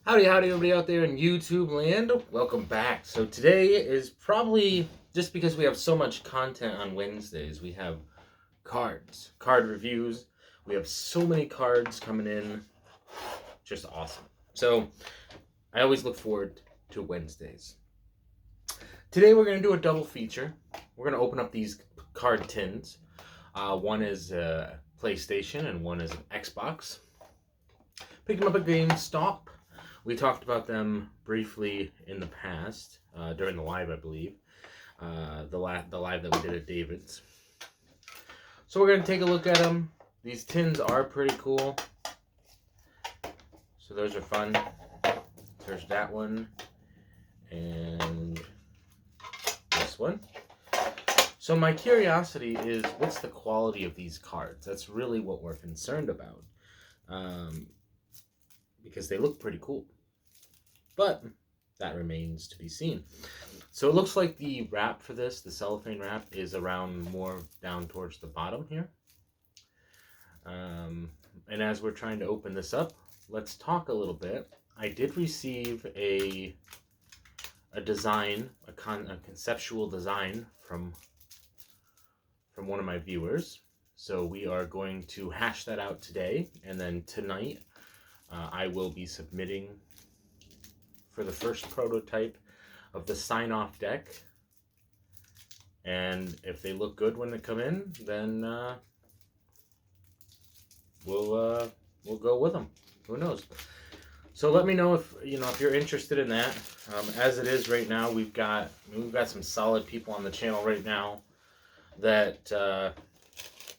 Howdy, howdy, everybody out there in YouTube land. Welcome back. So today is probably just because we have so much content on Wednesdays. We have cards, card reviews. We have so many cards coming in. Just awesome. So I always look forward to Wednesdays. Today we're going to do a double feature. We're going to open up these card tins. One is a PlayStation and one is an Xbox. Picked them up at GameStop. We talked about them briefly in the past, during the live, I believe. The live that we did at David's. So we're going to take a look at them. These tins are pretty cool. So those are fun. There's that one. And this one. So my curiosity is, what's the quality of these cards? That's really what we're concerned about. Because they look pretty cool. But that remains to be seen. So it looks like the wrap for this, the cellophane wrap, is around more down towards the bottom here. And as we're trying to open this up, let's talk a little bit. I did receive a design, a conceptual design from one of my viewers. So we are going to hash that out today, and then tonight I will be submitting for the first prototype of the sign-off deck. And if they look good when they come in, then we'll go with them. Who knows? So let me know if you're interested in that. As it is right now, we've got some solid people on the channel right now that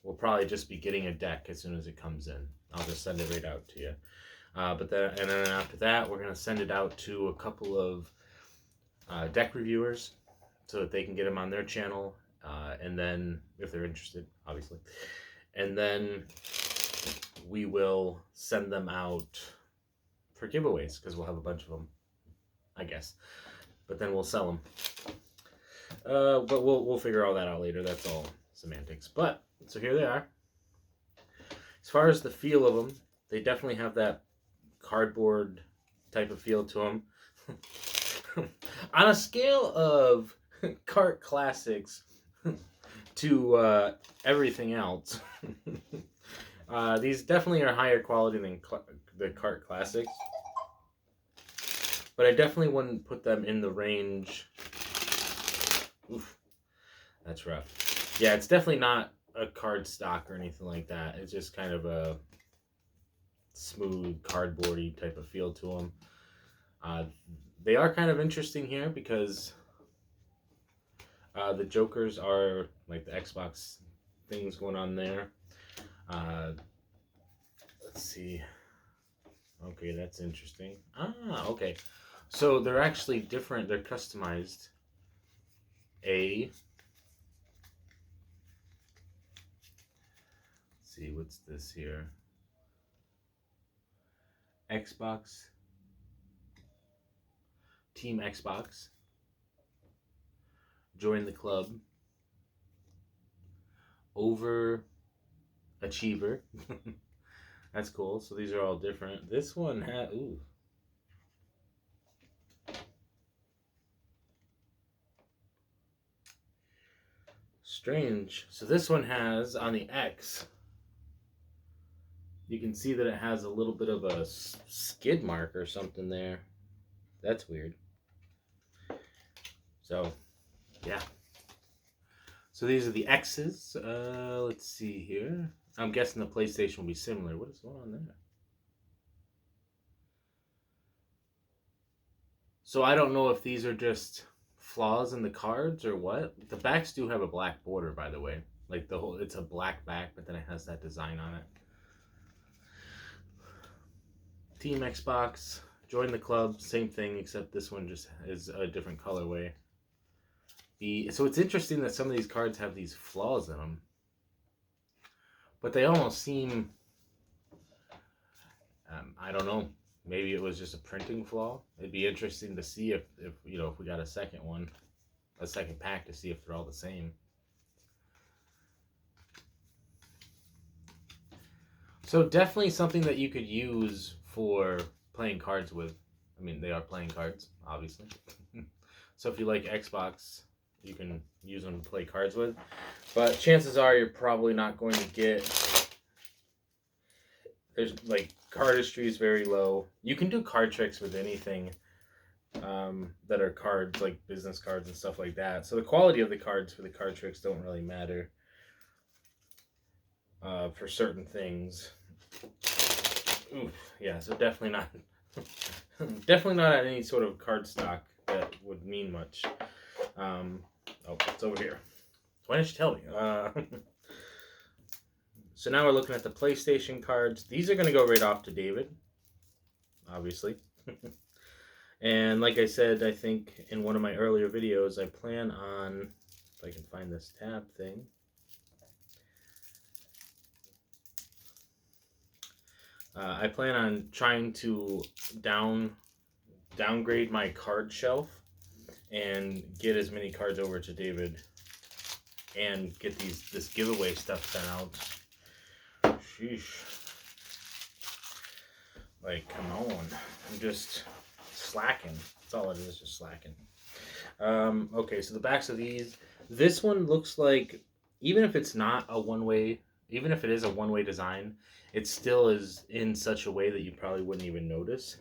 will probably just be getting a deck as soon as it comes in. I'll just send it right out to you. And then after that, we're going to send it out to a couple of deck reviewers so that they can get them on their channel. And then, if they're interested, obviously. And then we will send them out for giveaways, because we'll have a bunch of them, I guess. But then we'll sell them. But we'll figure all that out later. That's all semantics. But, so here they are. As far as the feel of them, they definitely have that cardboard type of feel to them. On a scale of cart classics to everything else, these definitely are higher quality than the cart classics, but I definitely wouldn't put them in the range. Oof, that's rough. Yeah, it's definitely not a card stock or anything like that. It's just kind of a smooth cardboardy type of feel to them. They are kind of interesting here because the jokers are like the Xbox things going on there. Let's see. Okay, that's interesting. Okay. So they're actually different. They're customized. Let's see, what's this here? Xbox, Team Xbox, join the club, Overachiever. That's cool. So these are all different. This one had, ooh. Strange. So this one has, on the X, you can see that it has a little bit of a skid mark or something there. That's weird. So, yeah. So these are the X's. Let's see here. I'm guessing the PlayStation will be similar. What is going on there? So I don't know if these are just flaws in the cards or what. The backs do have a black border, by the way. Like it's a black back, but then it has that design on it. Team Xbox, join the club, same thing, except this one just is a different colorway. So it's interesting that some of these cards have these flaws in them, but they almost seem, I don't know, maybe it was just a printing flaw. It'd be interesting to see if we got a second pack, to see if they're all the same. So definitely something that you could use for playing cards with. I mean, they are playing cards, obviously. So if you like Xbox, you can use them to play cards with. But chances are you're probably not going to get... There's, like, cardistry is very low. You can do card tricks with anything that are cards, like business cards and stuff like that. So the quality of the cards for the card tricks don't really matter for certain things. Ooh, yeah, so definitely not... definitely not at any sort of card stock that would mean much. Oh, it's over here. Why didn't you tell me? So now we're looking at the PlayStation cards. These are going to go right off to David, obviously. And like I said, I think in one of my earlier videos, I plan on, if I can find this tab thing. I plan on trying to downgrade my card shelf and get as many cards over to David and get this giveaway stuff sent out. Sheesh. Like, come on. I'm just slacking. That's all it is, just slacking. Okay, so the backs of these. This one looks like, even if it's not a one-way, even if it is a one-way design, it still is in such a way that you probably wouldn't even notice.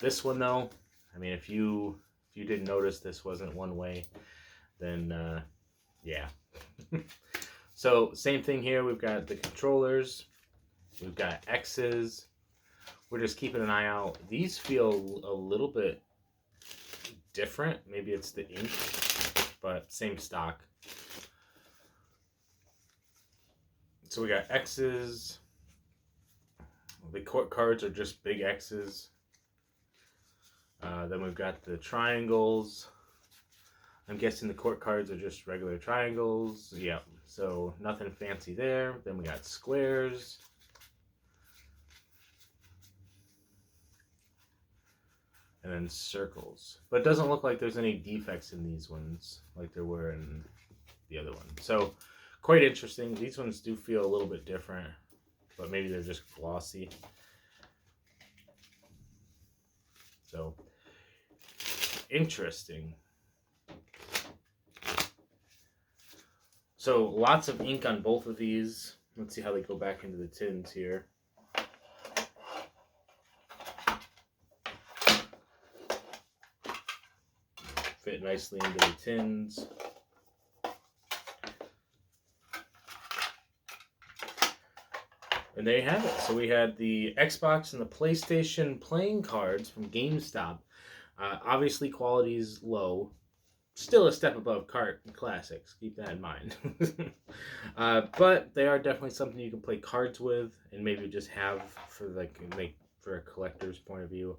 This one, though, I mean, if you didn't notice this wasn't one way, then yeah. So same thing here. We've got the controllers. We've got X's. We're just keeping an eye out. These feel a little bit different. Maybe it's the ink, but same stock. So we got X's. The court cards are just big X's. Then we've got the triangles. I'm guessing the court cards are just regular triangles. Yeah, so nothing fancy there. Then we got squares. And then circles. But it doesn't look like there's any defects in these ones like there were in the other one. So quite interesting. These ones do feel a little bit different, but maybe they're just glossy. So interesting. So lots of ink on both of these. Let's see how they go back into the tins here. Fit nicely into the tins. And there you have it. So we had the Xbox and the PlayStation playing cards from GameStop. Obviously quality is low. Still a step above cart classics. Keep that in mind. But they are definitely something you can play cards with and maybe just have for for a collector's point of view.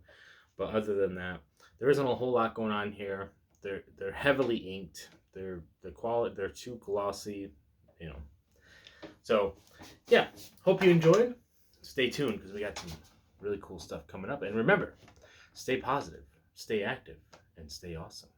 But other than that, there isn't a whole lot going on here. They're heavily inked. They're too glossy, you know. So yeah, hope you enjoyed. Stay tuned because we got some really cool stuff coming up. And remember, stay positive, stay active, and stay awesome.